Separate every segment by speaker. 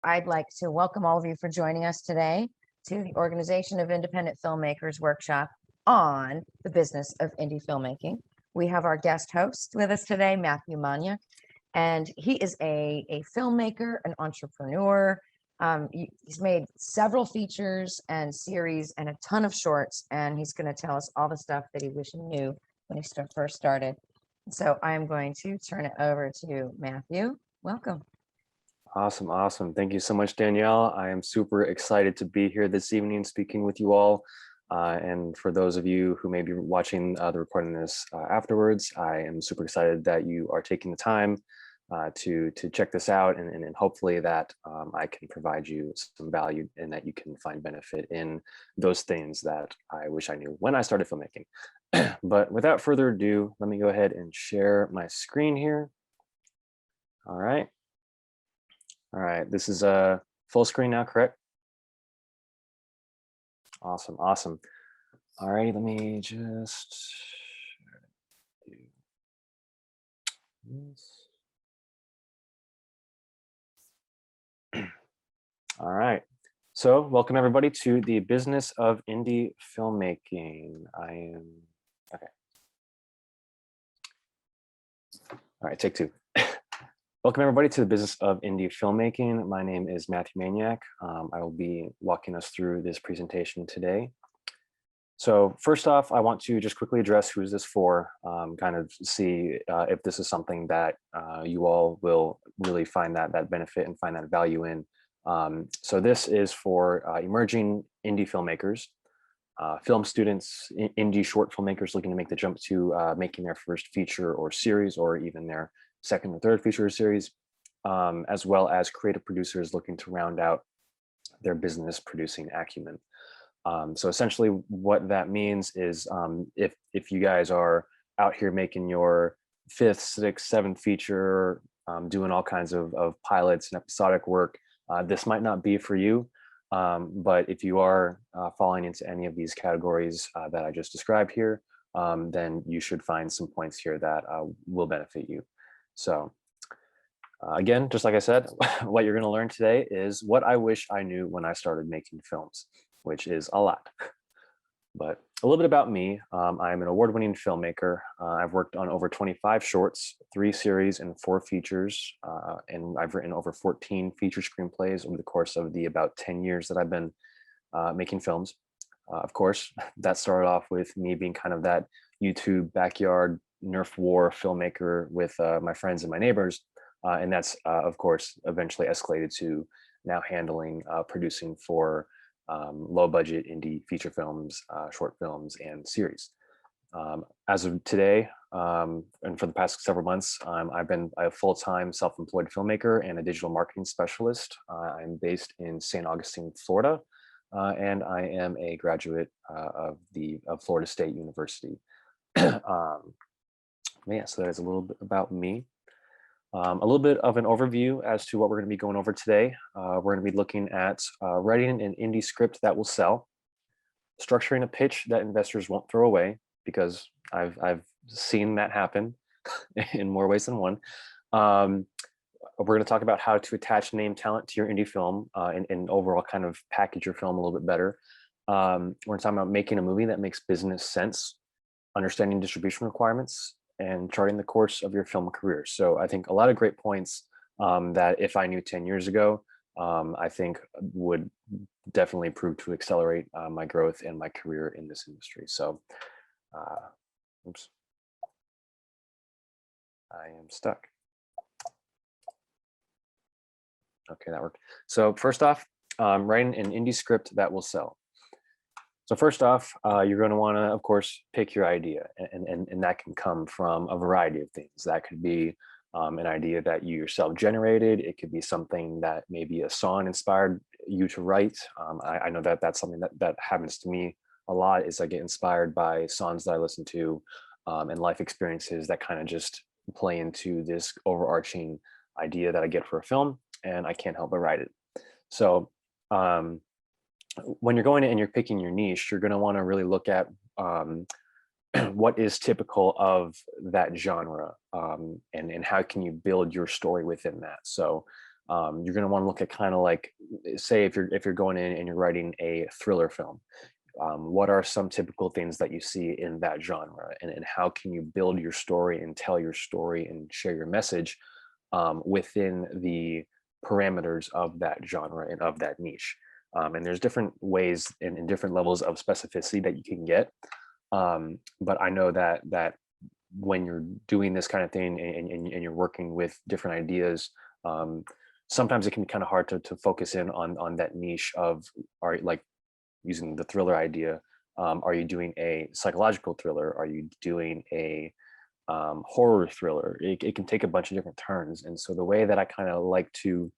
Speaker 1: I'd like to welcome all of you for joining us today to the Organization of Independent Filmmakers workshop on the business of indie filmmaking. We have our guest host with us today, Matthew Maniak, and he is a filmmaker, an entrepreneur. He's made several features and series and a ton of shorts, and he's going to tell us all the stuff that he wish he knew when he first started. So I'm going to turn it over to Matthew. Welcome.
Speaker 2: Awesome. Thank you so much, Danielle. I am super excited to be here this evening speaking with you all. And for those of you who may be watching the recording this afterwards, I am super excited that you are taking the time to check this out, and hopefully that I can provide you some value and that you can find benefit in those things that I wish I knew when I started filmmaking. But without further ado, let me go ahead and share my screen here. All right, this is a full screen now, correct? Awesome. All right, let me just do this. All right, so welcome everybody to the business of indie filmmaking. Okay. All right, take two. Welcome everybody to the business of indie filmmaking. My name is Matthew Maniak. I will be walking us through this presentation today. So first off, I want to just quickly address who is this for, kind of see if this is something that you all will really find that benefit and find that value in. So this is for emerging indie filmmakers, film students, indie short filmmakers looking to make the jump to making their first feature or series, or even their second or third feature series, as well as creative producers looking to round out their business producing acumen. So essentially what that means is if you guys are out here making your fifth, sixth, seventh feature, doing all kinds of pilots and episodic work, this might not be for you. But if you are falling into any of these categories that I just described here, then you should find some points here that will benefit you. So again, just like I said, what you're going to learn today is what I wish I knew when I started making films, which is a lot. But a little bit about me. I'm an award-winning filmmaker. I've worked on over 25 shorts, 3 series, and 4 features. And I've written over 14 feature screenplays over the course of the about 10 years that I've been making films. Of course, that started off with me being kind of that YouTube backyard Nerf war filmmaker with my friends and my neighbors. And that's, of course, eventually escalated to now handling producing for low budget indie feature films, short films, and series. As of today, and for the past several months, I've been a full-time self-employed filmmaker and a digital marketing specialist. I'm based in St. Augustine, Florida, and I am a graduate of Florida State University. Yeah, so that is a little bit about me. A little bit of an overview as to what we're going to be going over today. We're going to be looking at writing an indie script that will sell, structuring a pitch that investors won't throw away, because I've seen that happen in more ways than one. We're going to talk about how to attach name talent to your indie film and overall kind of package your film a little bit better. We're going to talk about making a movie that makes business sense, understanding distribution requirements, and charting the course of your film career. So I think a lot of great points that if I knew 10 years ago, I think would definitely prove to accelerate my growth and my career in this industry. So, oops, I am stuck. Okay, that worked. So first off, writing an indie script that will sell. So first off, you're going to want to, of course, pick your idea, and that can come from a variety of things. That could be an idea that you yourself generated. It could be something that maybe a song inspired you to write. I know that that's something that happens to me a lot, is I get inspired by songs that I listen to and life experiences that kind of just play into this overarching idea that I get for a film, and I can't help but write it. So when you're going in and you're picking your niche, you're going to want to really look at what is typical of that genre, and how can you build your story within that. So You're going to want to look at kind of like, say, if you're going in and you're writing a thriller film, what are some typical things that you see in that genre, and how can you build your story and tell your story and share your message within the parameters of that genre and of that niche. And there's different ways and different levels of specificity that you can get. But I know that when you're doing this kind of thing and you're working with different ideas, sometimes it can be kind of hard to focus in on that niche of, are like using the thriller idea. Are you doing a psychological thriller? Are you doing a horror thriller? It can take a bunch of different turns. And so the way that I kind of like to,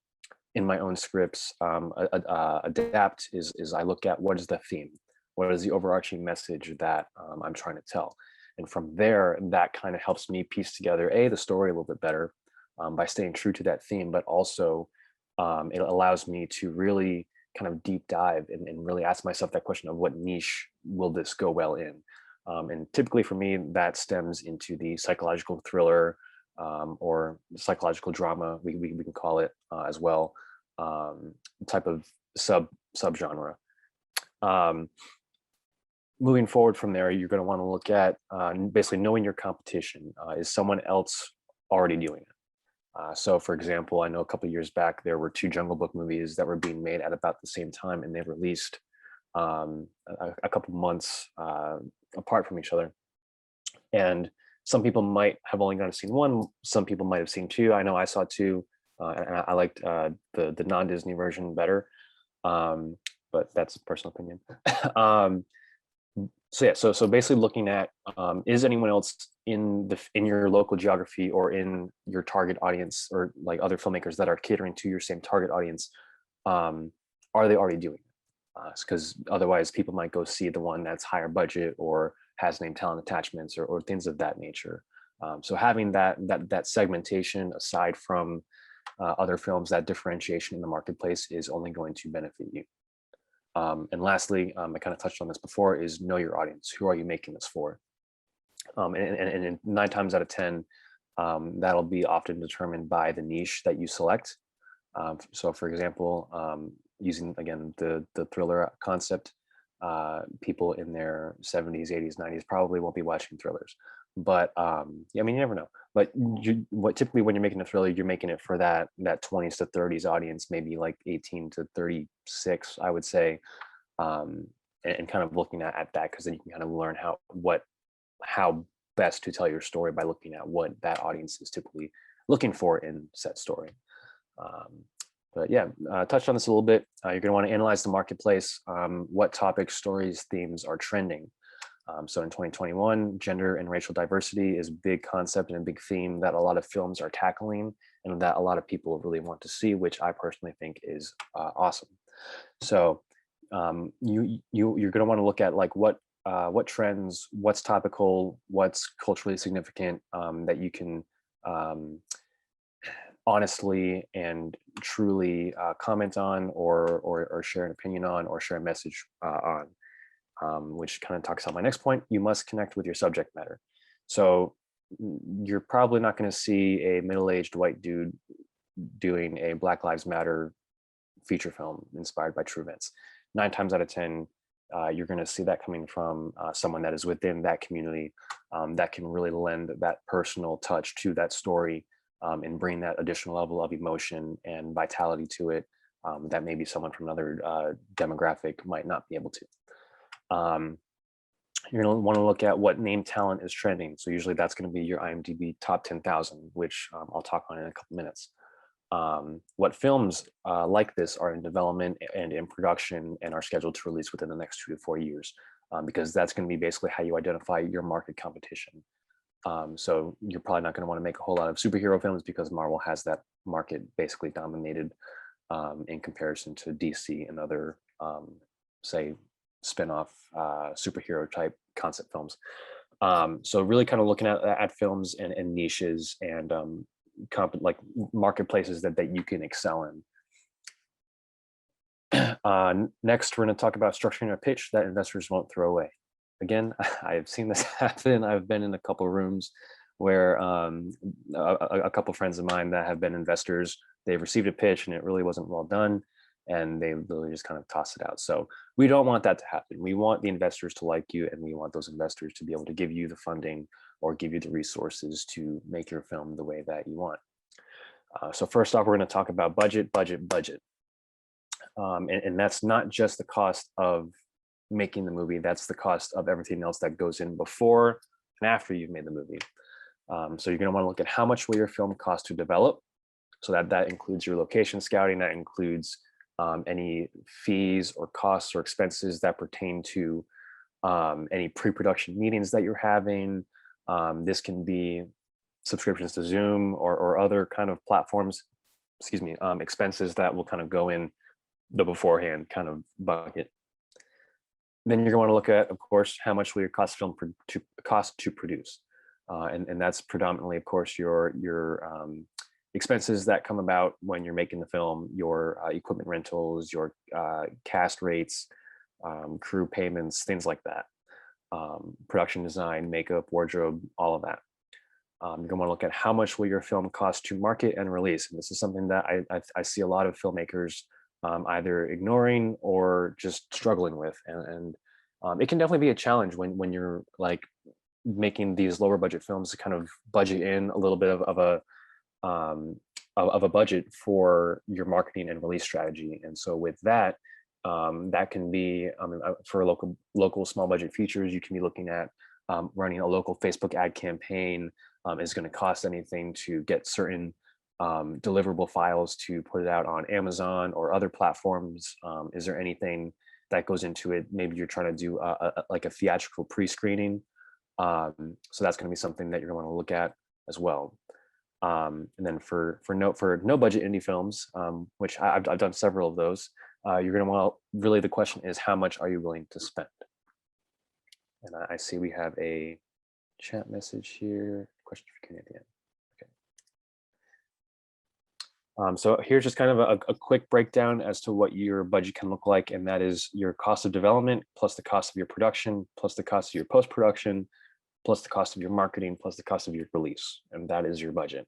Speaker 2: in my own scripts, adapt is I look at what is the theme, what is the overarching message that I'm trying to tell. And from there, that kind of helps me piece together the story a little bit better by staying true to that theme, but also it allows me to really kind of deep dive and really ask myself that question of what niche will this go well in. And typically for me, that stems into the psychological thriller or psychological drama, we can call it as well, type of subgenre. Moving forward from there, you're going to want to look at basically knowing your competition. Is someone else already doing it? So for example, I know a couple of years back, there were 2 Jungle Book movies that were being made at about the same time, and they released a couple months apart from each other. And some people might have only gone to seen one, some people might have seen 2. I know I saw 2, and I liked the non-Disney version better, but that's a personal opinion. So yeah, so basically looking at, is anyone else in your local geography or in your target audience, or like other filmmakers that are catering to your same target audience, are they already doing it? Because otherwise people might go see the one that's higher budget or has name talent attachments or things of that nature. So having that segmentation aside from other films, that differentiation in the marketplace is only going to benefit you. And lastly, I kind of touched on this before, is know your audience. Who are you making this for? And 9 times out of 10, that'll be often determined by the niche that you select. So for example, using again the thriller concept, people in their 70s, 80s, 90s probably won't be watching thrillers. But yeah, I mean, you never know. But typically when you're making a thriller, you're making it for that 20s to 30s audience, maybe like 18 to 36, I would say, and kind of looking at that, because then you can kind of learn how best to tell your story by looking at what that audience is typically looking for in said story. But yeah, touched on this a little bit. You're going to want to analyze the marketplace. What topics, stories, themes are trending. So in 2021, gender and racial diversity is a big concept and a big theme that a lot of films are tackling, and that a lot of people really want to see, which I personally think is awesome. So you're going to want to look at like what trends, what's topical, what's culturally significant, that you can honestly and truly comment on or share an opinion on or share a message on. Which kind of talks about my next point. You must connect with your subject matter. So you're probably not going to see a middle-aged white dude doing a Black Lives Matter feature film inspired by true events. 9 times out of 10, you're going to see that coming from someone that is within that community, that can really lend that personal touch to that story, and bring that additional level of emotion and vitality to it, that maybe someone from another demographic might not be able to. You're going to want to look at what name talent is trending. So usually that's going to be your IMDb top 10,000, which I'll talk on in a couple minutes. What films like this are in development and in production and are scheduled to release within the next 2 to 4 years, because that's going to be basically how you identify your market competition. So you're probably not going to want to make a whole lot of superhero films because Marvel has that market basically dominated, in comparison to DC and other, say, spin-off superhero type concept films. So really kind of looking at films and niches and like marketplaces that you can excel in. Next, we're going to talk about structuring a pitch that investors won't throw away. Again, I've seen this happen. I've been in a couple of rooms where a couple of friends of mine that have been investors they've received a pitch and it really wasn't well done, and they literally just kind of toss it out. So we don't want that to happen. We want the investors to like you, and we want those investors to be able to give you the funding or give you the resources to make your film the way that you want. So first off, we're going to talk about budget. And that's not just the cost of making the movie, that's the cost of everything else that goes in before and after you've made the movie. So you're going to want to look at how much will your film cost to develop. So that includes your location scouting, that includes any fees or costs or expenses that pertain to any pre-production meetings that you're having. This can be subscriptions to Zoom or other kind of platforms, expenses that will kind of go in the beforehand kind of bucket. Then you're going to look at, of course, how much will your cost to produce, and that's predominantly, of course, your expenses that come about when you're making the film, your equipment rentals, your cast rates, crew payments, things like that, production design, makeup, wardrobe, all of that. You're going to want to look at how much will your film cost to market and release, and this is something that I see a lot of filmmakers either ignoring or just struggling with, and it can definitely be a challenge when you're like making these lower budget films to kind of budget in a little bit of a budget for your marketing and release strategy. And so with that, that can be for local small budget features, you can be looking at running a local Facebook ad campaign. Is going to cost anything to get certain deliverable files to put it out on Amazon or other platforms? Is there anything that goes into it? Maybe you're trying to do like a theatrical pre-screening. So that's going to be something that you're going to want to look at as well. And then for no budget indie films, which I've done several of those, you're going to want, really the question is, how much are you willing to spend? And I see we have a chat message here. Question for Kenny at the end. So here's just kind of a quick breakdown as to what your budget can look like, and that is your cost of development plus the cost of your production plus the cost of your post-production plus the cost of your marketing plus the cost of your release, and that is your budget.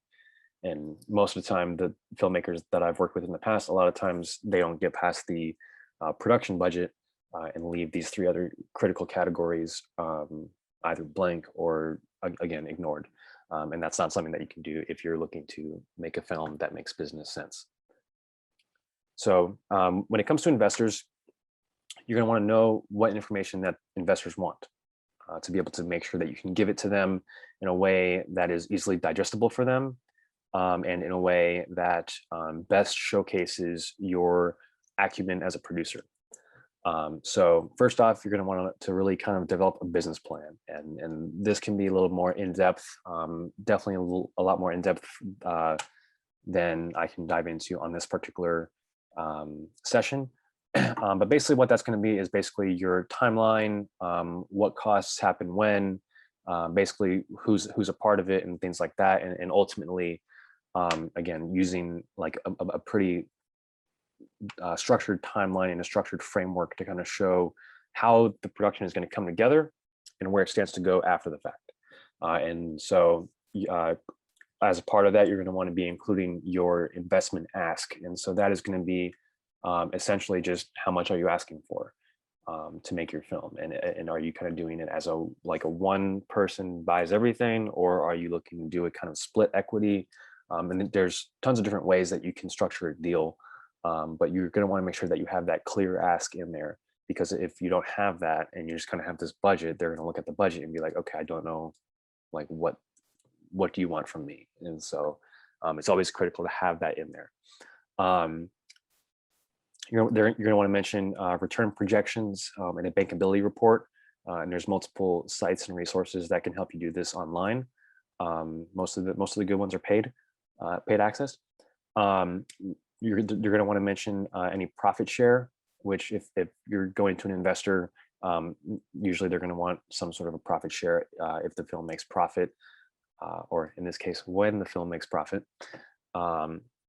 Speaker 2: And most of the time, the filmmakers that I've worked with in the past, a lot of times they don't get past the production budget and leave these three other critical categories either blank or, again, ignored. And that's not something that you can do if you're looking to make a film that makes business sense. So when it comes to investors, you're going to want to know what information that investors want to be able to make sure that you can give it to them in a way that is easily digestible for them, and in a way that best showcases your acumen as a producer. So first off, you're going to want to really kind of develop a business plan, and this can be a little more in depth, definitely a lot more in depth than I can dive into on this particular session. But basically, what that's going to be is basically your timeline, what costs happen when, basically who's a part of it, and things like that, and ultimately, again, using like a pretty structured timeline and a structured framework to kind of show how the production is going to come together and where it stands to go after the fact. And so as a part of that, you're going to want to be including your investment ask. And so that is going to be essentially just how much are you asking for to make your film, and are you kind of doing it as a one person buys everything, or are you looking to do a kind of split equity? And there's tons of different ways that you can structure a deal. But you're going to want to make sure that you have that clear ask in there, because if you don't have that and you just kind of have this budget, they're going to look at the budget and be like, okay, I don't know, like what do you want from me? And so it's always critical to have that in there. You're going to want to mention return projections and a bankability report. And there's multiple sites and resources that can help you do this online. Most of the good ones are paid access. You're going to want to mention any profit share, which if you're going to an investor, usually they're going to want some sort of a profit share if the film makes profit, or in this case, when the film makes profit.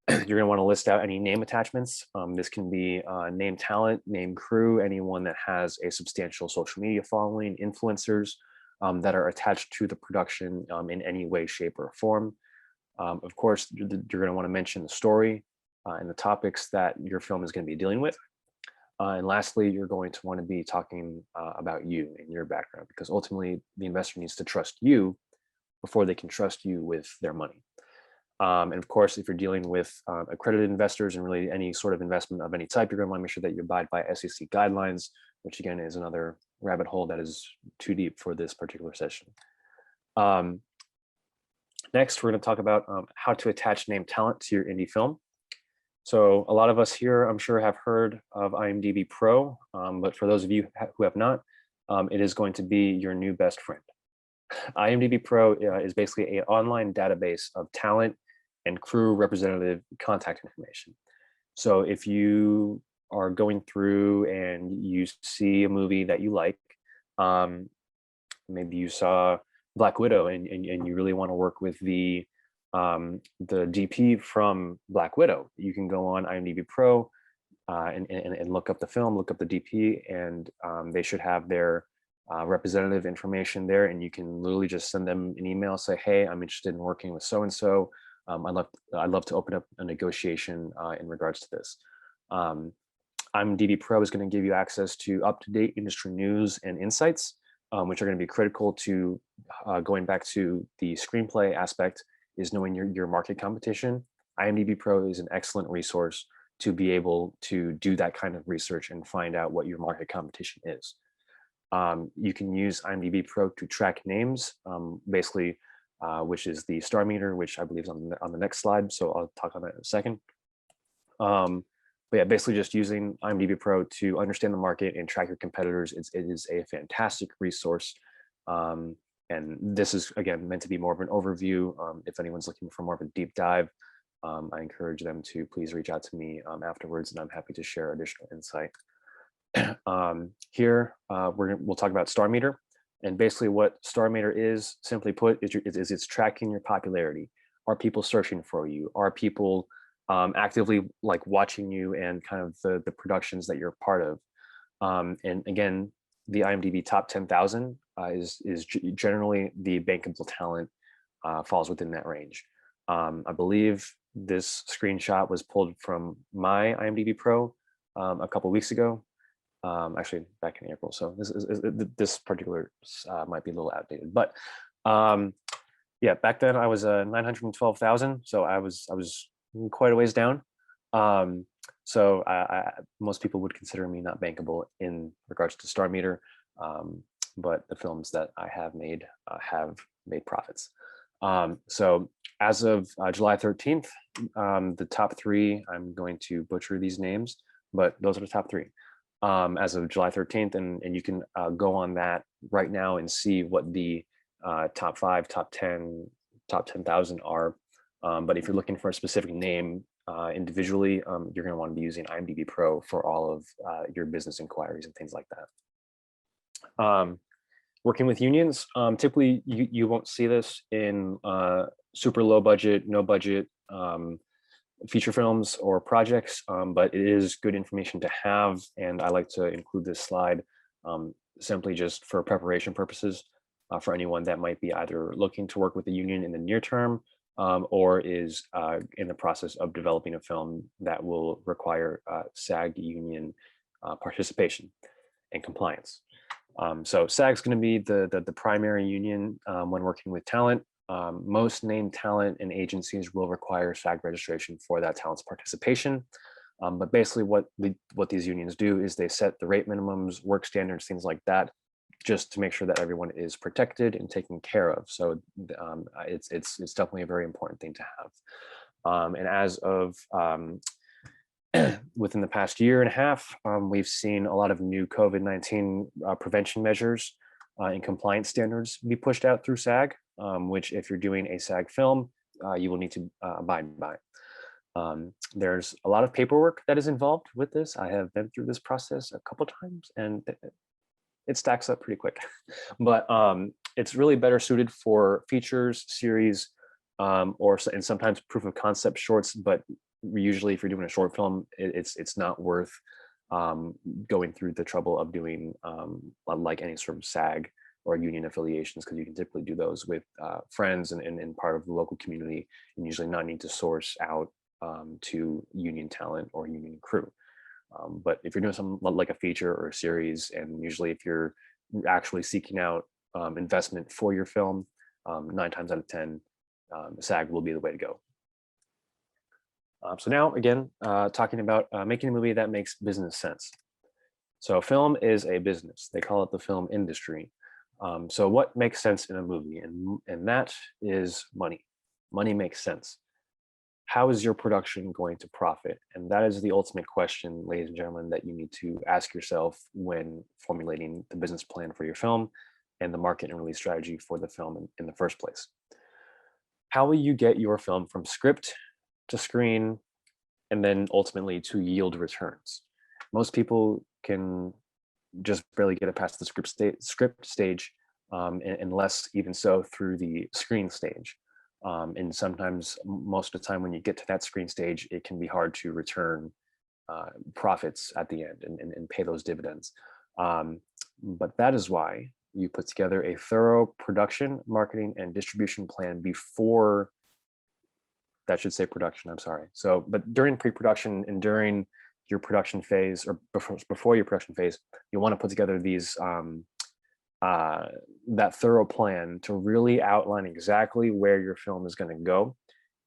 Speaker 2: You're going to want to list out any name attachments. This can be name talent, name crew, anyone that has a substantial social media following, influencers that are attached to the production in any way, shape, or form. Of course, you're going to want to mention the story. and the topics that your film is going to be dealing with. And lastly, you're going to want to be talking about you and your background, because ultimately the investor needs to trust you before they can trust you with their money. And of course, if you're dealing with accredited investors and really any sort of investment of any type, you're going to want to make sure that you abide by SEC guidelines, which again is another rabbit hole that is too deep for this particular session. Next, we're going to talk about how to attach name talent to your indie film. So a lot of us here, I'm sure, have heard of IMDb Pro, but for those of you who have not, it is going to be your new best friend. IMDb Pro is basically an online database of talent and crew representative contact information. So if you are going through and you see a movie that you like, maybe you saw Black Widow and you really want to work with the DP from Black Widow, you can go on IMDb Pro and look up the film, look up the DP, and they should have their representative information there, and you can literally just send them an email, say, hey, I'm interested in working with so-and-so. I'd love to open up a negotiation in regards to this. IMDb Pro is going to give you access to up-to-date industry news and insights, which are going to be critical to going back to the screenplay aspect, is knowing your market competition. IMDb Pro is an excellent resource to be able to do that kind of research and find out what your market competition is. You can use IMDb Pro to track names, basically, which is the star meter, which I believe is on the next slide. So I'll talk on that in a second. But yeah, basically just using IMDb Pro to understand the market and track your competitors. It is a fantastic resource. And this is, again, meant to be more of an overview. If anyone's looking for more of a deep dive, I encourage them to please reach out to me afterwards, and I'm happy to share additional insight. Here, we'll talk about star meter. And basically what star meter is, simply put, is it's tracking your popularity. Are people searching for you? Are people actively like watching you and kind of the productions that you're part of? And again, the IMDb top 10,000 is generally the bankable talent falls within that range. I believe this screenshot was pulled from my IMDb Pro a couple of weeks ago, actually back in April. So this particular might be a little outdated, but yeah, back then I was 912,000, so I was quite a ways down. So most people would consider me not bankable in regards to star meter, but the films that I have made profits. So as of July 13th, the top three, I'm going to butcher these names, but those are the top three. As of July 13th, and you can go on that right now and see what the top 5, top 10, top 10,000 are. But if you're looking for a specific name individually, you're going to want to be using IMDb Pro for all of your business inquiries and things like that. Working with unions, typically you won't see this in super low budget, no budget feature films or projects, but it is good information to have. And I like to include this slide simply just for preparation purposes for anyone that might be either looking to work with the union in the near term or is in the process of developing a film that will require SAG union participation and compliance. So SAG is going to be the primary union when working with talent. Most named talent and agencies will require SAG registration for that talent's participation. But basically what these unions do is they set the rate minimums, work standards, things like that, just to make sure that everyone is protected and taken care of. So it's definitely a very important thing to have. And as of within the past year and a half, we've seen a lot of new COVID-19 prevention measures and compliance standards be pushed out through SAG, which if you're doing a SAG film, you will need to abide by. There's a lot of paperwork that is involved with this. I have been through this process a couple times and it stacks up pretty quick, but it's really better suited for features, series, and sometimes proof of concept shorts. But usually if you're doing a short film, it's not worth going through the trouble of doing like any sort of SAG or union affiliations, because you can typically do those with friends and part of the local community, and usually not need to source out to union talent or union crew. But if you're doing something like a feature or a series, and usually if you're actually seeking out investment for your film, 9 times out of 10, SAG will be the way to go. So now, again, talking about making a movie that makes business sense. So film is a business. They call it the film industry. So what makes sense in a movie? And that is money. Money makes sense. How is your production going to profit? And that is the ultimate question, ladies and gentlemen, that you need to ask yourself when formulating the business plan for your film and the market and release strategy for the film in the first place. How will you get your film from script to screen and then ultimately to yield returns? Most people can just barely get it past the script stage, and less even so through the screen stage. And sometimes, most of the time, when you get to that screen stage, it can be hard to return profits at the end and pay those dividends. But that is why you put together a thorough production, marketing, and distribution plan before, that should say production, I'm sorry. So, but during pre-production and during your production phase, or before your production phase, you want to put together these that thorough plan to really outline exactly where your film is going to go,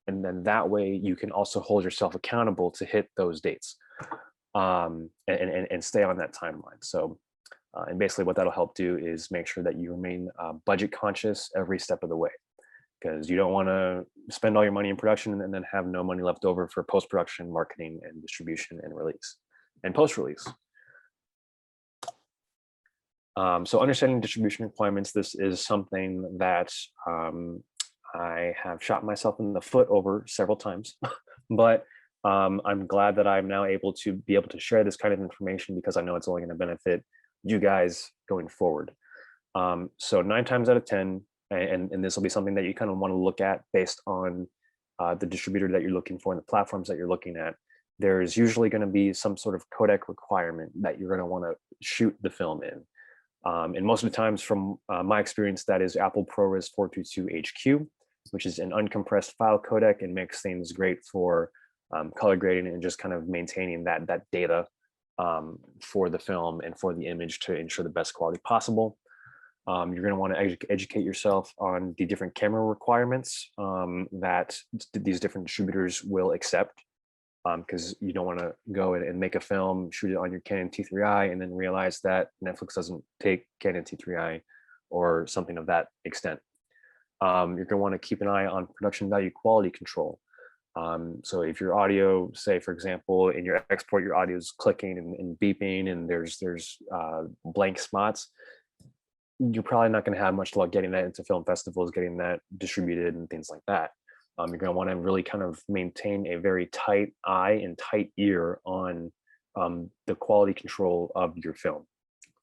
Speaker 2: and then that way you can also hold yourself accountable to hit those dates, and stay on that timeline. So, and basically what that'll help do is make sure that you remain budget conscious every step of the way, because you don't want to spend all your money in production and then have no money left over for post-production, marketing, and distribution, and release, and post-release. So understanding distribution requirements, this is something that I have shot myself in the foot over several times, but I'm glad that I'm now able to share this kind of information, because I know it's only going to benefit you guys going forward. So 9 times out of 10, and this will be something that you kind of want to look at based on the distributor that you're looking for and the platforms that you're looking at. There's usually going to be some sort of codec requirement that you're going to want to shoot the film in. And most of the times, from my experience, that is Apple ProRes 422 HQ, which is an uncompressed file codec and makes things great for color grading and just kind of maintaining that data for the film and for the image to ensure the best quality possible. You're going to want to educate yourself on the different camera requirements that these different distributors will accept, because you don't want to go and make a film, shoot it on your Canon T3i, and then realize that Netflix doesn't take Canon T3i or something of that extent. You're going to want to keep an eye on production value quality control. So if your audio, say for example, in your export, your audio is clicking and beeping, and there's blank spots, you're probably not going to have much luck getting that into film festivals, getting that distributed and things like that. You're going to want to really kind of maintain a very tight eye and tight ear on the quality control of your film.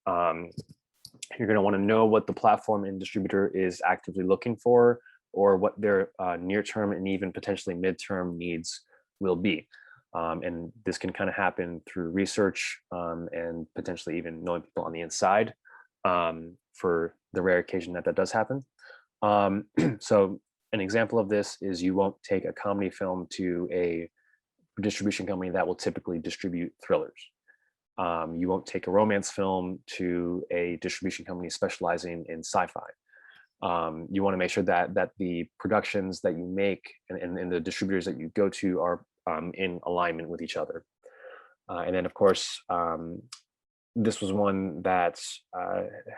Speaker 2: You're going to want to know what the platform and distributor is actively looking for, or what their near-term and even potentially mid-term needs will be. And this can kind of happen through research and potentially even knowing people on the inside, for the rare occasion that does happen. So an example of this is you won't take a comedy film to a distribution company that will typically distribute thrillers. You won't take a romance film to a distribution company specializing in sci-fi. You want to make sure that the productions that you make and the distributors that you go to are in alignment with each other. And then, of course, this was one that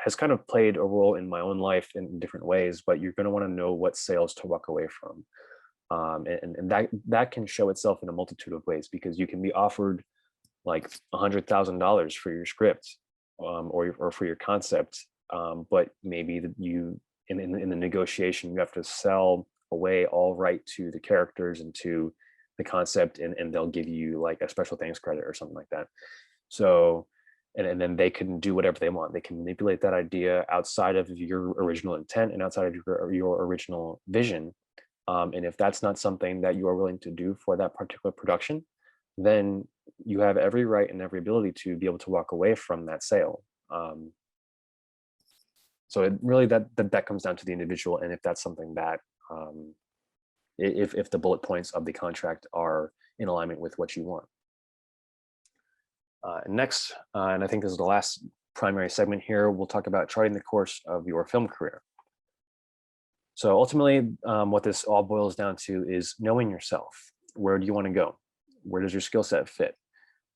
Speaker 2: has kind of played a role in my own life in different ways, but you're going to want to know what sales to walk away from. And that can show itself in a multitude of ways, because you can be offered like $100,000 for your script, or for your concept, but maybe you in the negotiation you have to sell away all right to the characters and to the concept, and they'll give you like a special thanks credit or something like that. So and then they can do whatever they want. They can manipulate that idea outside of your original intent and outside of your original vision. And if that's not something that you are willing to do for that particular production, then you have every right and every ability to be able to walk away from that sale. So it really that comes down to the individual, and if that's something that if the bullet points of the contract are in alignment with what you want. Next, and I think this is the last primary segment here, we'll talk about charting the course of your film career. So ultimately, what this all boils down to is knowing yourself. Where do you want to go? Where does your skill set fit?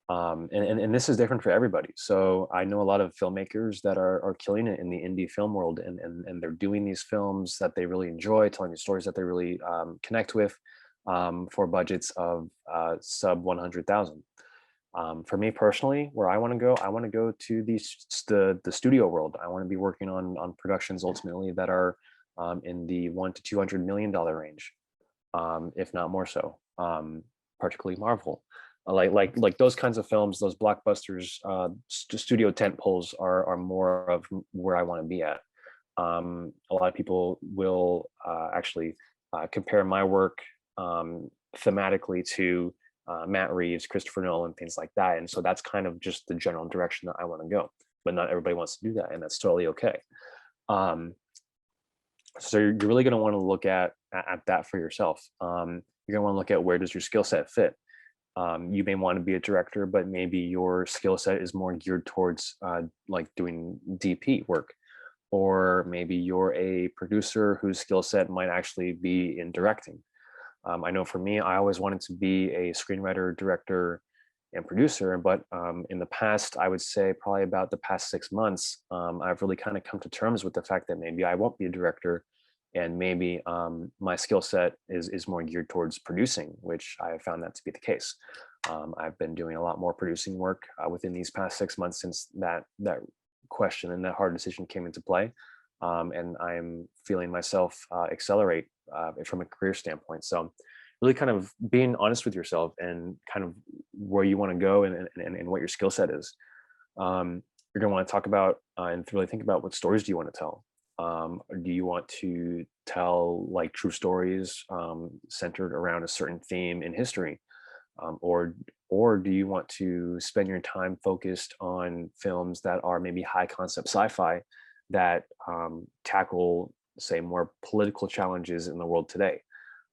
Speaker 2: And this is different for everybody. So I know a lot of filmmakers that are killing it in the indie film world, and they're doing these films that they really enjoy, telling these stories that they really connect with, for budgets of sub 100,000. For me personally, where I want to go to the studio world. I want to be working on productions ultimately that are in the $100 to $200 million range, if not more so. Particularly Marvel, like those kinds of films, those blockbusters, studio tent poles are more of where I want to be at. A lot of people will actually compare my work thematically to Matt Reeves, Christopher Nolan, things like that. And so that's kind of just the general direction that I want to go. But not everybody wants to do that, and that's totally okay. So you're really going to want to look at that for yourself. You're going to want to look at where does your skill set fit. You may want to be a director, but maybe your skill set is more geared towards like doing DP work. Or maybe you're a producer whose skill set might actually be in directing. I know for me, I always wanted to be a screenwriter, director, and producer, but in the past, I would say probably about the past 6 months, I've really kind of come to terms with the fact that maybe I won't be a director, and maybe my skill set is more geared towards producing, which I have found that to be the case. I've been doing a lot more producing work within these past 6 months since that question and that hard decision came into play. And I'm feeling myself accelerate from a career standpoint. So really kind of being honest with yourself and kind of where you want to go and what your skill set is. You're going to want to talk about and really think about what stories do you want to tell. Do you want to tell like true stories centered around a certain theme in history? Or do you want to spend your time focused on films that are maybe high concept sci-fi that tackle, say, more political challenges in the world today?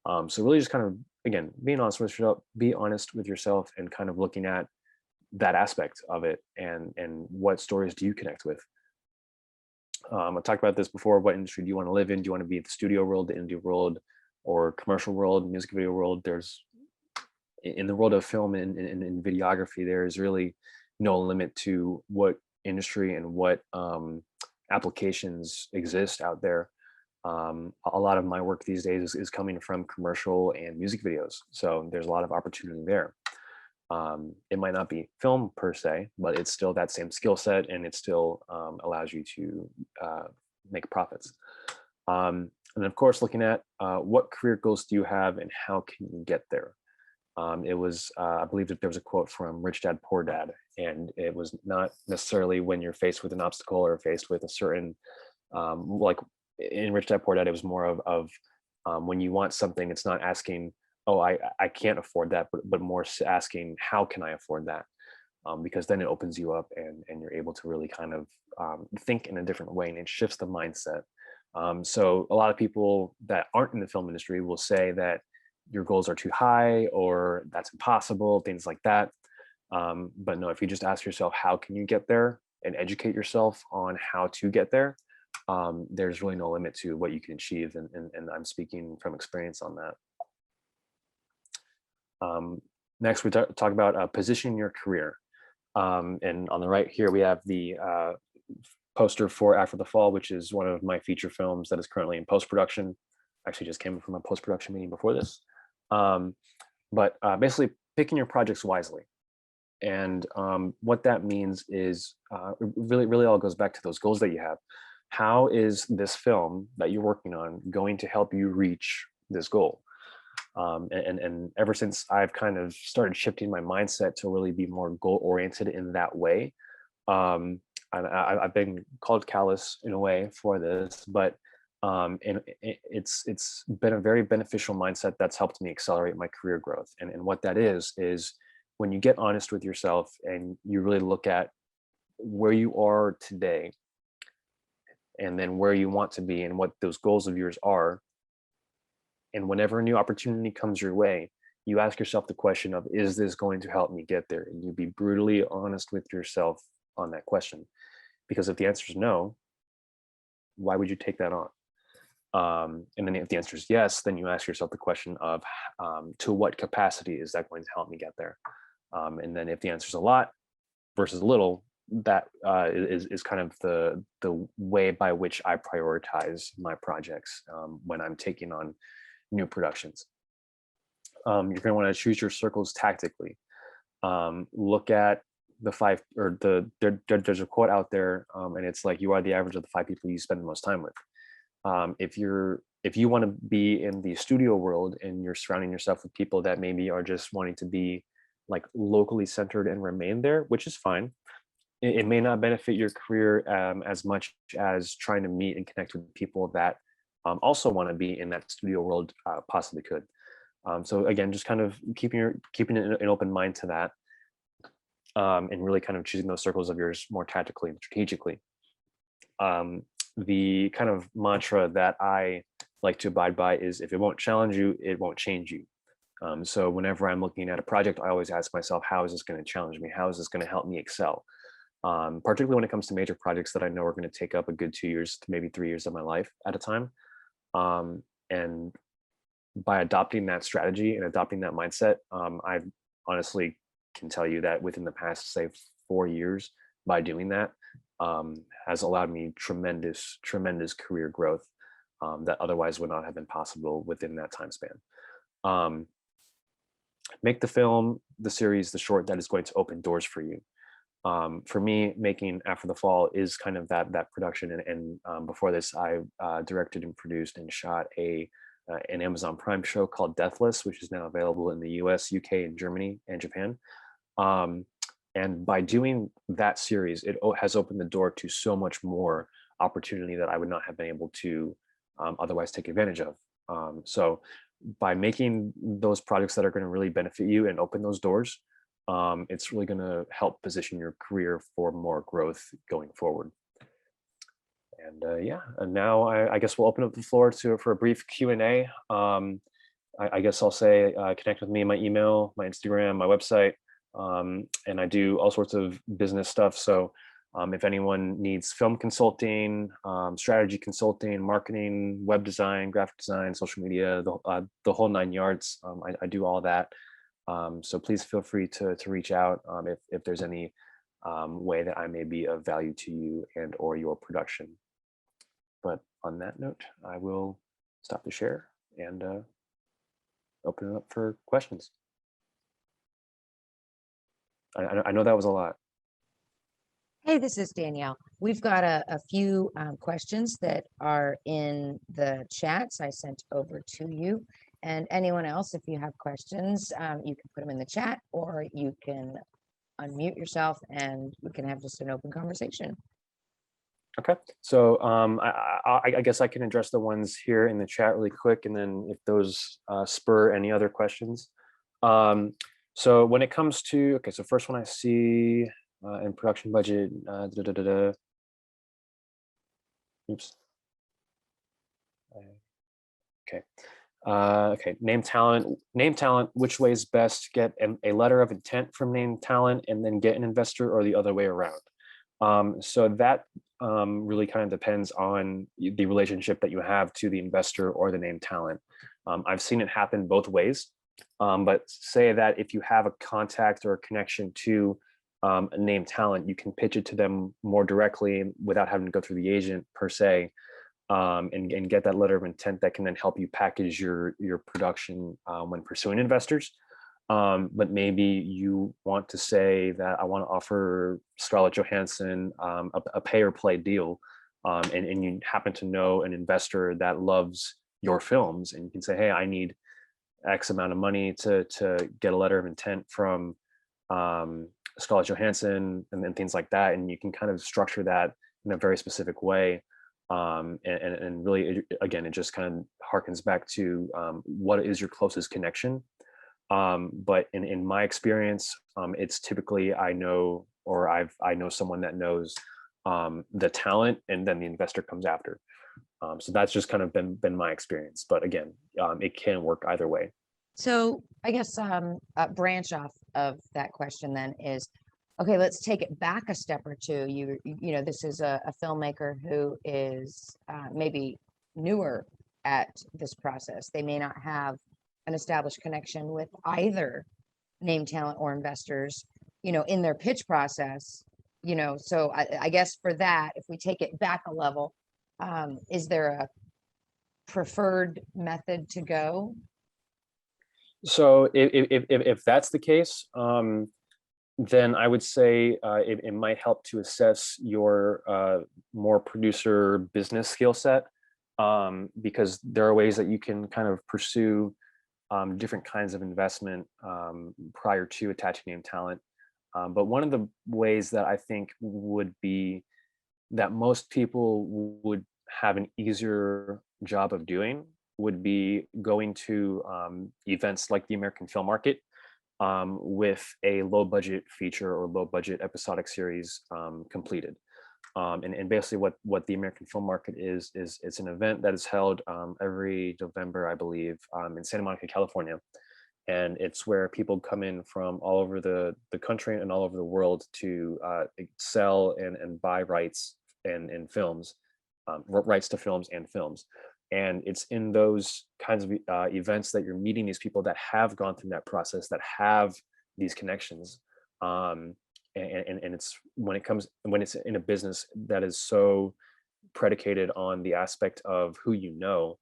Speaker 2: So really just kind of, again, being honest with yourself and kind of looking at that aspect of it and what stories do you connect with? I talked about this before. What industry do you want to live in? Do you want to be in the studio world, the indie world, or commercial world, music video world? There's, in the world of film and videography, there is really no limit to what industry and what applications exist out there. A lot of my work these days is coming from commercial and music videos. So there's a lot of opportunity there. It might not be film per se, but it's still that same skill set, and it still allows you to make profits. And then of course, looking at what career goals do you have and how can you get there? It was, I believe that there was a quote from Rich Dad, Poor Dad, and it was not necessarily when you're faced with an obstacle or faced with a certain, like in Rich Dad, Poor Dad, it was more of when you want something, it's not asking, oh, I can't afford that, but more asking, how can I afford that? Because then it opens you up and you're able to really kind of think in a different way, and it shifts the mindset. So a lot of people that aren't in the film industry will say that your goals are too high or that's impossible, things like that. But no, if you just ask yourself, how can you get there, and educate yourself on how to get there, there's really no limit to what you can achieve. And I'm speaking from experience on that. Next, we talk about positioning your career. And on the right here, we have the poster for After the Fall, which is one of my feature films that is currently in post-production. Actually just came from a post-production meeting before this. But basically picking your projects wisely. And what that means is really all goes back to those goals that you have. How is this film that you're working on going to help you reach this goal? And ever since I've kind of started shifting my mindset to really be more goal oriented in that way, and I've been called callous in a way for this, but and it's been a very beneficial mindset that's helped me accelerate my career growth. And what that is when you get honest with yourself and you really look at where you are today and then where you want to be and what those goals of yours are. And whenever a new opportunity comes your way, you ask yourself the question of, is this going to help me get there? And you be brutally honest with yourself on that question. Because if the answer is no, why would you take that on? And then if the answer is yes, then you ask yourself the question of, to what capacity is that going to help me get there? And then if the answer is a lot versus a little, that is kind of the way by which I prioritize my projects when I'm taking on new productions. You're going to want to choose your circles tactically. Look at the five, or there's a quote out there, and it's like, you are the average of the 5 people you spend the most time with. If you want to be in the studio world and you're surrounding yourself with people that maybe are just wanting to be like locally centered and remain there, which is fine, it may not benefit your career as much as trying to meet and connect with people that also want to be in that studio world possibly could. So again, just kind of keeping an open mind to that, and really kind of choosing those circles of yours more tactically and strategically. The kind of mantra that I like to abide by is, if it won't challenge you, it won't change you. So whenever I'm looking at a project, I always ask myself, how is this going to challenge me? How is this going to help me excel? Particularly when it comes to major projects that I know are going to take up a good 2 years to maybe 3 years of my life at a time. And by adopting that strategy and adopting that mindset, I honestly can tell you that within the past, say, 4 years, by doing that, has allowed me tremendous career growth that otherwise would not have been possible within that time span. Make the film, the series, the short that is going to open doors for you. For me, making After the Fall is kind of that production, and before this, I directed and produced and shot an Amazon Prime show called Deathless, which is now available in the US, UK, and Germany, and Japan. And by doing that series, it has opened the door to so much more opportunity that I would not have been able to otherwise take advantage of. So by making those projects that are going to really benefit you and open those doors, it's really going to help position your career for more growth going forward. And yeah, and now I guess we'll open up the floor for a brief Q&A. I guess I'll say connect with me, my email, my Instagram, my website, and I do all sorts of business stuff. So if anyone needs film consulting, strategy consulting, marketing, web design, graphic design, social media, the whole 9 yards, I do all that. So please feel free to reach out if there's any way that I may be of value to you and or your production. But on that note, I will stop the share and open it up for questions. I know that was a lot.
Speaker 1: Hey, this is Danielle. We've got a few questions that are in the chats I sent over to you. And anyone else, if you have questions, you can put them in the chat, or you can unmute yourself and we can have just an open conversation.
Speaker 2: Okay, so I guess I can address the ones here in the chat really quick, and then if those spur any other questions. So when it comes to, okay, so first one I see in production budget, oops. Okay. Okay, name talent, which way is best? Get a letter of intent from name talent and then get an investor, or the other way around? So that really kind of depends on the relationship that you have to the investor or the name talent. I've seen it happen both ways, but say that if you have a contact or a connection to a name talent, you can pitch it to them more directly without having to go through the agent per se, and get that letter of intent that can then help you package your production when pursuing investors. But maybe you want to say that I want to offer Scarlett Johansson a pay or play deal, and you happen to know an investor that loves your films, and you can say, hey, I need X amount of money to get a letter of intent from Scarlett Johansson, and then things like that, and you can kind of structure that in a very specific way. And really, again, it just kind of harkens back to what is your closest connection. But in my experience, it's typically I know someone that knows the talent, and then the investor comes after. So that's just kind of been my experience. But again, it can work either way.
Speaker 1: So I guess a branch off of that question then is, okay, let's take it back a step or two. This is a filmmaker who is maybe newer at this process. They may not have an established connection with either name talent or investors, in their pitch process. So I guess for that, if we take it back a level, is there a preferred method to go?
Speaker 2: So if that's the case, then I would say it might help to assess your more producer business skill set, because there are ways that you can kind of pursue different kinds of investment prior to attaching name talent. But one of the ways that I think would be that most people would have an easier job of doing would be going to events like the American Film Market with a low budget feature or low budget episodic series completed. And basically what the American Film Market is it's an event that is held every November, I believe, in Santa Monica, California. And it's where people come in from all over the country and all over the world to sell and buy rights and films, rights to films and films. And it's in those kinds of events that you're meeting these people that have gone through that process, that have these connections. And it's when it's in a business that is so predicated on the aspect of who you know,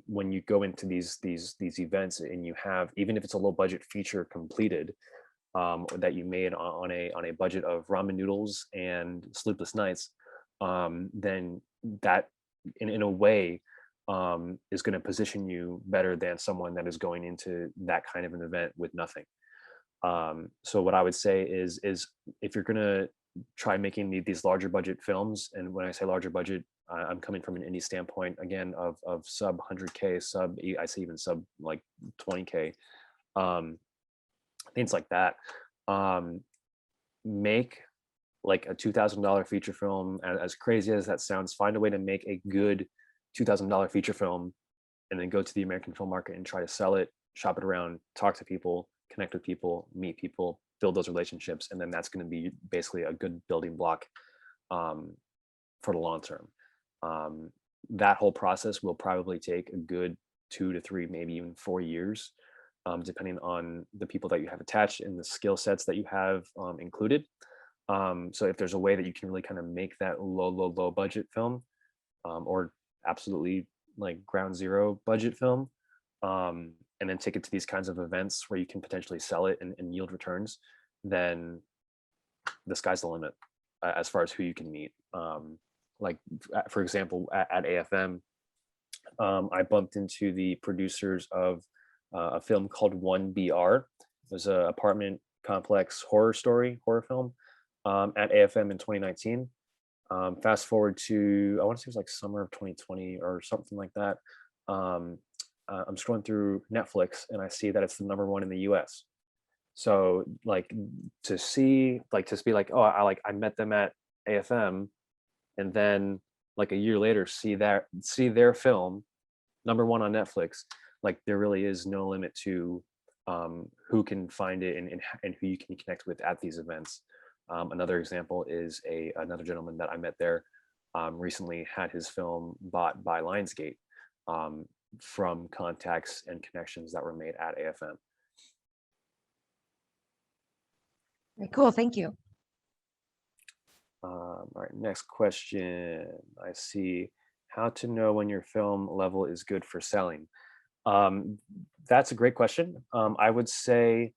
Speaker 2: when you go into these events and you have, even if it's a low budget feature completed, that you made on a budget of ramen noodles and sleepless nights, then that in a way is going to position you better than someone that is going into that kind of an event with nothing. So what I would say is if you're going to try making these larger budget films, and when I say larger budget, I'm coming from an indie standpoint again of sub 100K, I say even sub like 20K, things like that. Make like a $2,000 feature film. As crazy as that sounds, find a way to make a good $2,000 feature film, and then go to the American Film Market and try to sell it, shop it around, talk to people, connect with people, meet people, build those relationships, and then that's going to be basically a good building block for the long term. That whole process will probably take a good 2 to 3, maybe even 4 years, depending on the people that you have attached and the skill sets that you have included. So if there's a way that you can really kind of make that low budget film, or absolutely like ground zero budget film, and then take it to these kinds of events where you can potentially sell it and yield returns, then the sky's the limit as far as who you can meet. Like for example, at AFM, I bumped into the producers of a film called 1BR. It was an apartment complex horror film at AFM in 2019. Fast forward to, I want to say it was like summer of 2020 or something like that. I'm scrolling through Netflix and I see that it's the #1 in the US. So like to see, like to be like, oh, I met them at AFM, and then like a year later see their film #1 on Netflix. Like there really is no limit to who can find it and who you can connect with at these events. Another example is another gentleman that I met there recently had his film bought by Lionsgate, from contacts and connections that were made at AFM.
Speaker 1: Very cool. Thank you.
Speaker 2: All right, next question. I see how to know when your film level is good for selling. That's a great question. I would say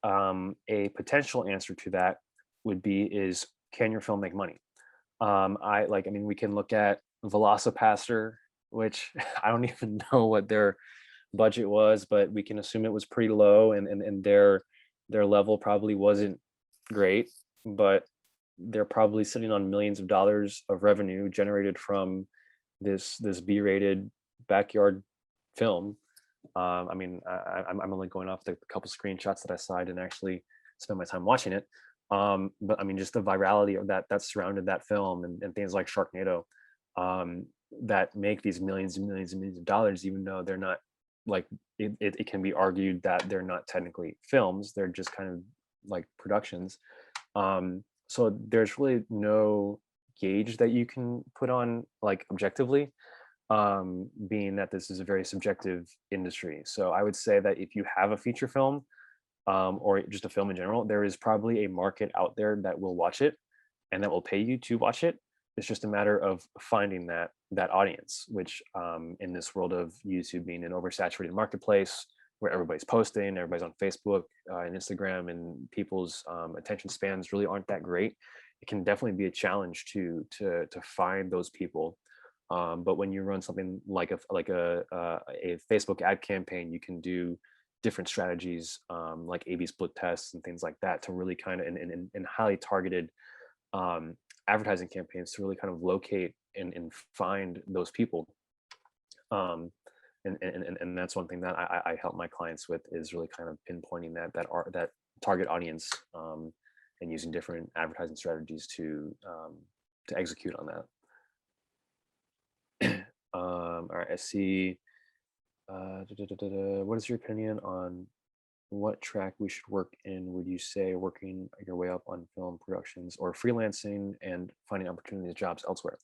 Speaker 2: a potential answer to that would be is, can your film make money? I mean, we can look at Velocipaster, which I don't even know what their budget was, but we can assume it was pretty low, and their level probably wasn't great, but they're probably sitting on millions of dollars of revenue generated from this B-rated backyard film. I mean, I'm only going off the couple screenshots that I saw. I didn't actually spend my time watching it. But I mean, just the virality of that surrounded that film, and things like Sharknado, that make these millions and millions and millions of dollars, even though they're not like it can be argued that they're not technically films, they're just kind of like productions. So there's really no gauge that you can put on like objectively, being that this is a very subjective industry. So I would say that if you have a feature film, or just a film in general, there is probably a market out there that will watch it and that will pay you to watch it. It's just a matter of finding that audience, which, in this world of YouTube being an oversaturated marketplace where everybody's posting, everybody's on Facebook and Instagram, and people's attention spans really aren't that great. It can definitely be a challenge to find those people. But when you run something like a Facebook ad campaign, you can do different strategies, like A/B split tests and things like that, to really kind of in highly targeted advertising campaigns, to really kind of locate and find those people. And that's one thing that I help my clients with, is really kind of pinpointing that target audience, and using different advertising strategies to execute on that. All right, I see. What is your opinion on what track we should work in? Would you say working your way up on film productions, or freelancing and finding opportunities, jobs elsewhere?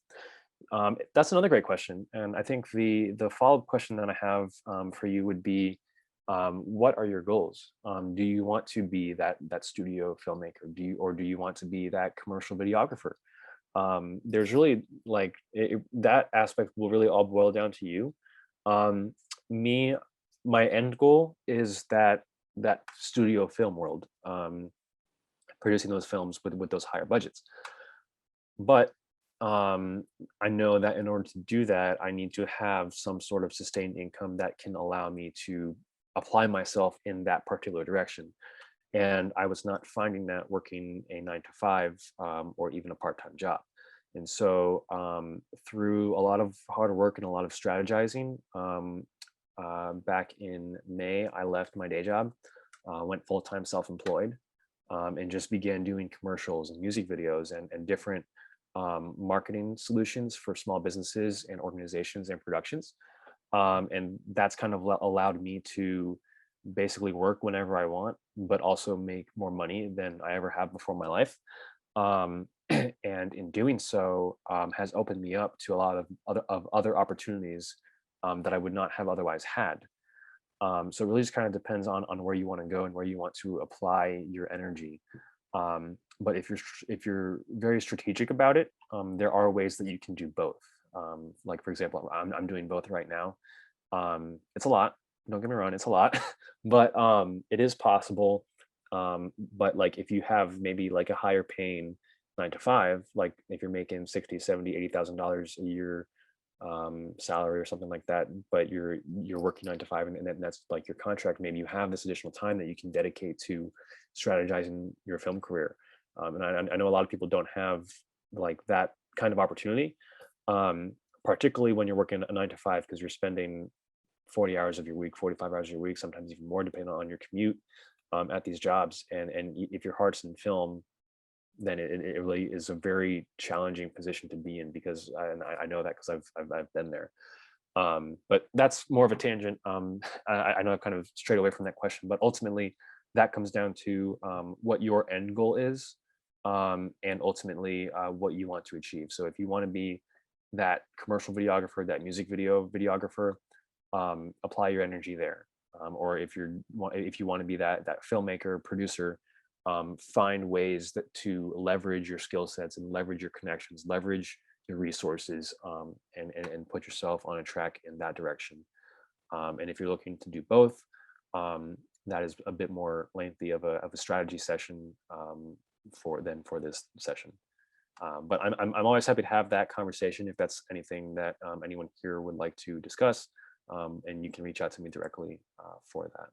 Speaker 2: That's another great question, and I think the follow-up question that I have for you would be, what are your goals? Do you want to be that studio filmmaker? Do you want to be that commercial videographer? There's really like that aspect will really all boil down to you. Me, my end goal is that studio film world, producing those films with those higher budgets. But I know that in order to do that, I need to have some sort of sustained income that can allow me to apply myself in that particular direction. And I was not finding that working a 9 to 5, or even a part-time job. And so, through a lot of hard work and a lot of strategizing, back in May, I left my day job, went full-time self-employed, and just began doing commercials and music videos and different marketing solutions for small businesses and organizations and productions. And that's kind of allowed me to basically work whenever I want, but also make more money than I ever have before in my life. And in doing so, has opened me up to a lot of other opportunities that I would not have otherwise had. So it really just kind of depends on where you want to go and where you want to apply your energy. But if you're very strategic about it, there are ways that you can do both. Like for example, I'm doing both right now. It's a lot. Don't get me wrong, it's a lot, but it is possible. But like if you have maybe like a higher paying 9 to 5, like if you're making 60, 70, $80,000 a year salary or something like that, but you're working 9 to 5, and that's like your contract, maybe you have this additional time that you can dedicate to strategizing your film career. And I know a lot of people don't have like that kind of opportunity, particularly when you're working a 9 to 5, because you're spending 40 hours of your week, 45 hours of your week, sometimes even more, depending on your commute, at these jobs. And if your heart's in film, then it really is a very challenging position to be in, because I know that because I've been there. But that's more of a tangent. I know I've kind of strayed away from that question, but ultimately that comes down to what your end goal is, and ultimately what you want to achieve. So if you want to be that commercial videographer, that music video videographer, apply your energy there. Or if you want to be that filmmaker, producer, find ways to leverage your skill sets and leverage your connections, leverage your resources, and put yourself on a track in that direction. And if you're looking to do both, that is a bit more lengthy of a strategy session for this session. But I'm always happy to have that conversation if that's anything that anyone here would like to discuss, and you can reach out to me directly for that.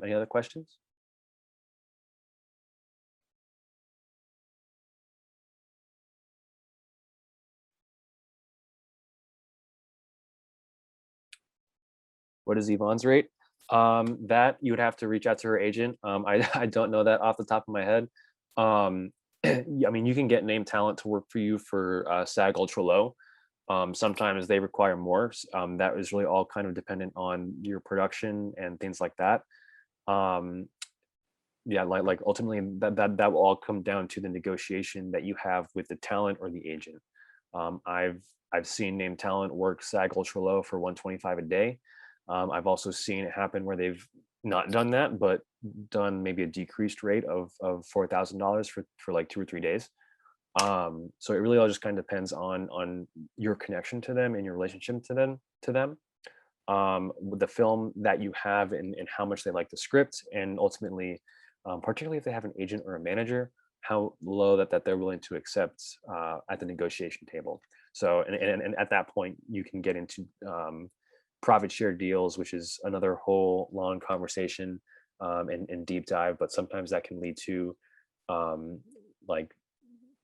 Speaker 2: Any other questions? What is Yvonne's rate? That you would have to reach out to her agent. I don't know that off the top of my head. I mean, you can get name talent to work for you for SAG ultra low. Sometimes they require more. That is really all kind of dependent on your production and things like that. Um, yeah, like ultimately that will all come down to the negotiation that you have with the talent or the agent. I've seen named talent work SAG ultra low for 125 a day. I've also seen it happen where they've not done that, but done maybe a decreased rate of $4,000 for like 2 or 3 days. So it really all just kind of depends on your connection to them and your relationship to them, with the film that you have, and how much they like the script, and ultimately, particularly if they have an agent or a manager, how low that they're willing to accept at the negotiation table. So and at that point you can get into profit share deals, which is another whole long conversation, and deep dive, but sometimes that can lead to like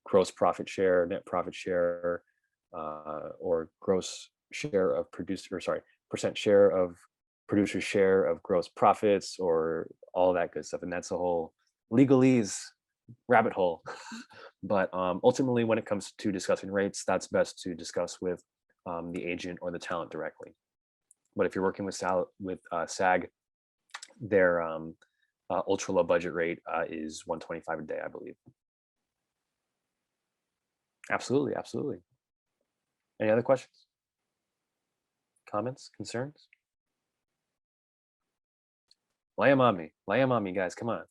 Speaker 2: gross profit share, net profit share, or gross share of producer, or sorry, percent share of producer share of gross profits, or all that good stuff. And that's a whole legalese rabbit hole. But ultimately, when it comes to discussing rates, that's best to discuss with the agent or the talent directly. But if you're working with SAG, their ultra low budget rate is 125 a day, I believe. Absolutely, absolutely. Any other questions, comments, concerns? Lay 'em on me. Lay 'em on me, guys. Come on.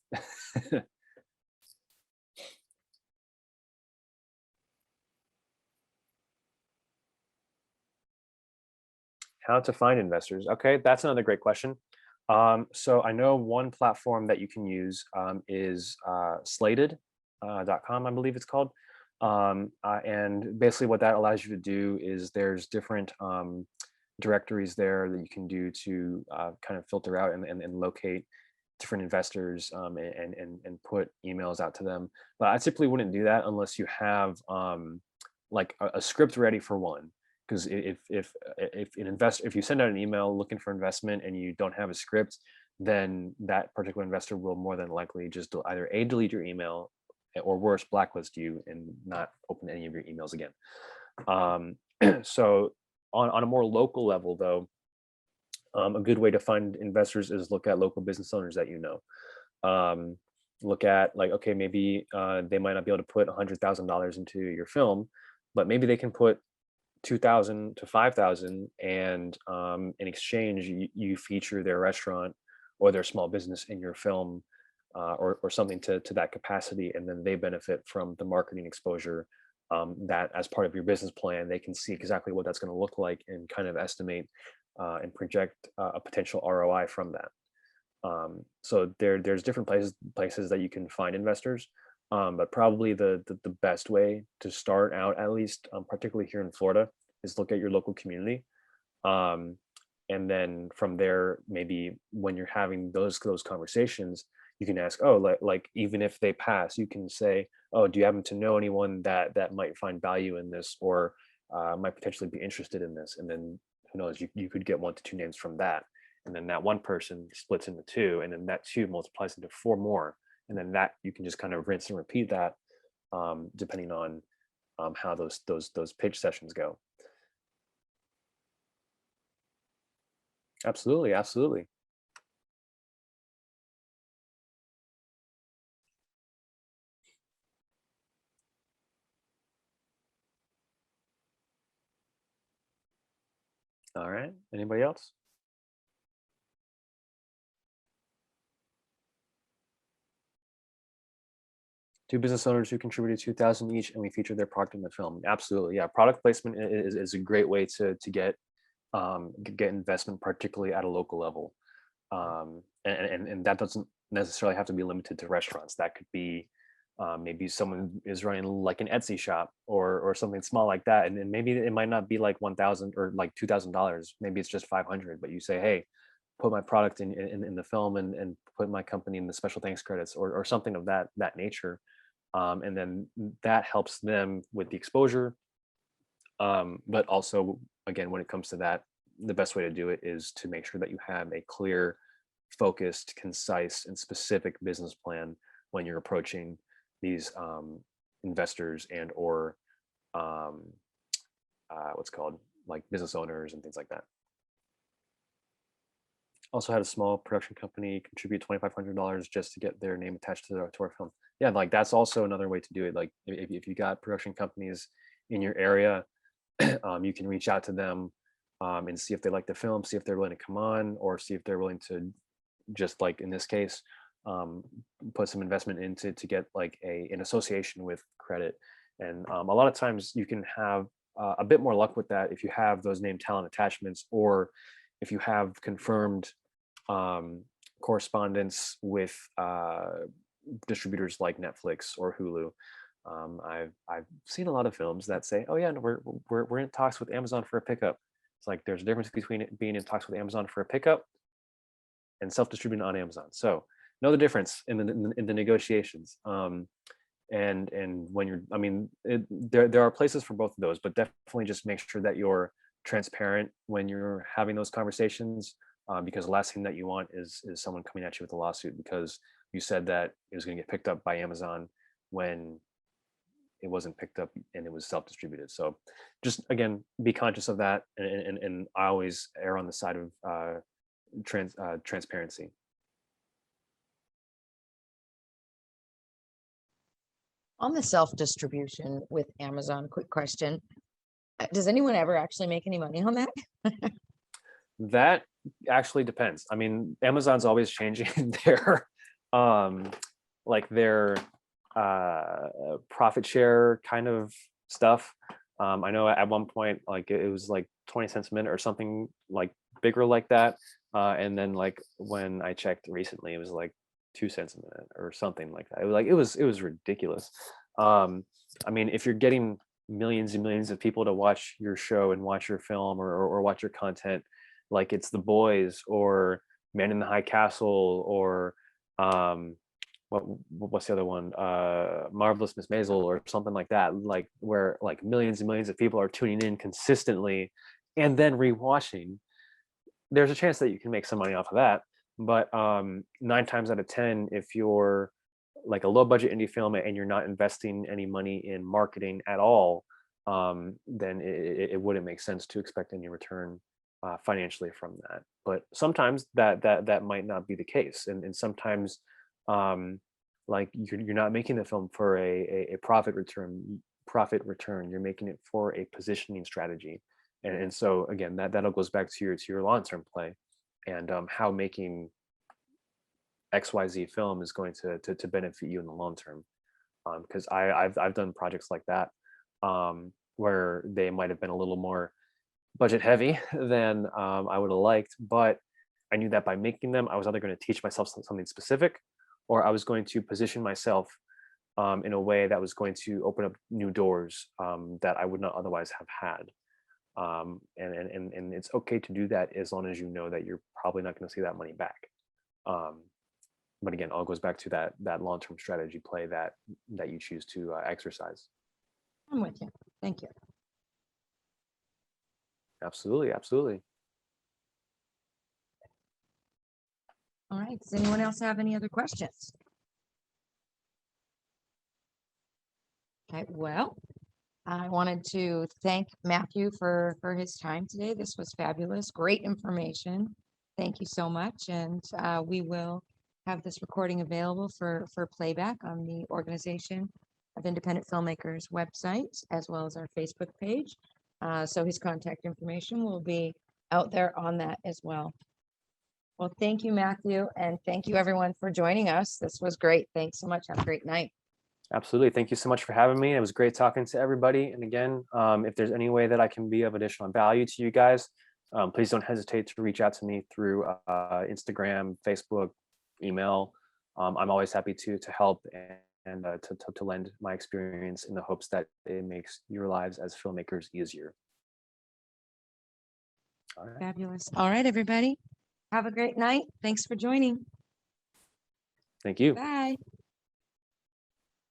Speaker 2: How to find investors. Okay, that's another great question. So I know one platform that you can use is slated.com, I believe it's called. And basically what that allows you to do is there's different directories there that you can do to kind of filter out and locate different investors, and put emails out to them. But I typically wouldn't do that unless you have like a script ready for one. Because if you send out an email looking for investment and you don't have a script, then that particular investor will more than likely just either delete your email, or worse, blacklist you and not open any of your emails again. So on a more local level, though, a good way to find investors is look at local business owners that you know. Look at, like, okay, maybe they might not be able to put $100,000 into your film, but maybe they can put 2,000 to 5,000, and in exchange you feature their restaurant or their small business in your film, or something to that capacity, and then they benefit from the marketing exposure, that as part of your business plan they can see exactly what that's going to look like and kind of estimate and project a potential ROI from that. So there's different places that you can find investors, but probably the best way to start out, at least particularly here in Florida, is look at your local community, um, and then from there, maybe when you're having those conversations, you can ask, oh, like even if they pass, you can say, oh, do you happen to know anyone that might find value in this, or might potentially be interested in this? And then who knows, you could get 1 to 2 names from that, and then that one person splits into two, and then that two multiplies into four more, and then that you can just kind of rinse and repeat that, depending on how those pitch sessions go. Absolutely, absolutely. All right. Anybody else? Two business owners who contributed 2,000 each, and we featured their product in the film. Absolutely, yeah. Product placement is a great way to get investment, particularly at a local level. And that doesn't necessarily have to be limited to restaurants. That could be maybe someone is running like an Etsy shop, or something small like that, and maybe it might not be like 1,000 or like $2,000. Maybe it's just 500. But you say, hey, put my product in the film, and put my company in the special thanks credits, or something of that nature, and then that helps them with the exposure. But also, again, when it comes to that, the best way to do it is to make sure that you have a clear, focused, concise, and specific business plan when you're approaching these investors and or um, what's called like business owners and things like that. Also had a small production company contribute $2,500 just to get their name attached to our film. Yeah, like that's also another way to do it. Like if you got production companies in your area, you can reach out to them and see if they like the film, see if they're willing to come on, or see if they're willing to, just like in this case, put some investment into to get like an association with credit. And a lot of times you can have a bit more luck with that if you have those name talent attachments, or if you have confirmed correspondence with distributors like Netflix or Hulu. I've seen a lot of films that say, "Oh yeah, no, we're in talks with Amazon for a pickup." It's like there's a difference between it being in talks with Amazon for a pickup and self-distributing on Amazon. So know the difference in the negotiations. And when you're, I mean, there are places for both of those, but definitely just make sure that you're transparent when you're having those conversations, because the last thing that you want is someone coming at you with a lawsuit because you said that it was going to get picked up by Amazon when it wasn't picked up and it was self-distributed. So just again, be conscious of that, and I always err on the side of transparency.
Speaker 1: On the self-distribution with Amazon, quick question. Does anyone ever actually make any money on that?
Speaker 2: That actually depends. I mean, Amazon's always changing their like their profit share kind of stuff. I know at one point like it was like 20 cents a minute or something like bigger like that. And then like when I checked recently, it was like 2 cents a minute or something like that. It was like it was ridiculous. I mean, if you're getting millions and millions of people to watch your show and watch your film or watch your content, like it's The Boys or Man in the High Castle or what's the other one, Marvelous Miss Maisel or something like that, like where like millions and millions of people are tuning in consistently and then rewatching, there's a chance that you can make some money off of that. But 9 times out of 10, if you're like a low budget indie film and you're not investing any money in marketing at all, then it wouldn't make sense to expect any return financially from that. But sometimes that might not be the case, and sometimes like you're not making the film for a profit return. You're making it for a positioning strategy, and so again that all goes back to your long-term play, and how making XYZ film is going to benefit you in the long term. Because I've done projects like that where they might have been a little more budget heavy than I would have liked, but I knew that by making them, I was either going to teach myself something specific, or I was going to position myself in a way that was going to open up new doors that I would not otherwise have had. And it's okay to do that as long as you know that you're probably not going to see that money back. But again, all goes back to that long-term strategy play that you choose to exercise.
Speaker 1: I'm with you. Thank you.
Speaker 2: Absolutely, absolutely.
Speaker 1: All right. Does anyone else have any other questions? Okay. Well, I wanted to thank Matthew for his time today. This was fabulous. Great information. Thank you so much. And we will have this recording available for playback on the Organization of Independent Filmmakers website, as well as our Facebook page. So his contact information will be out there on that as well. Well, thank you, Matthew, and thank you everyone for joining us. This was great. Thanks so much. Have a great night.
Speaker 2: Absolutely. Thank you so much for having me. It was great talking to everybody. And again, if there's any way that I can be of additional value to you guys, please don't hesitate to reach out to me through Instagram, Facebook, email. I'm always happy to help and to lend my experience in the hopes that it makes your lives as filmmakers easier. All right.
Speaker 1: Fabulous. All right, everybody. Have a great night. Thanks for joining.
Speaker 2: Thank you.
Speaker 1: Bye.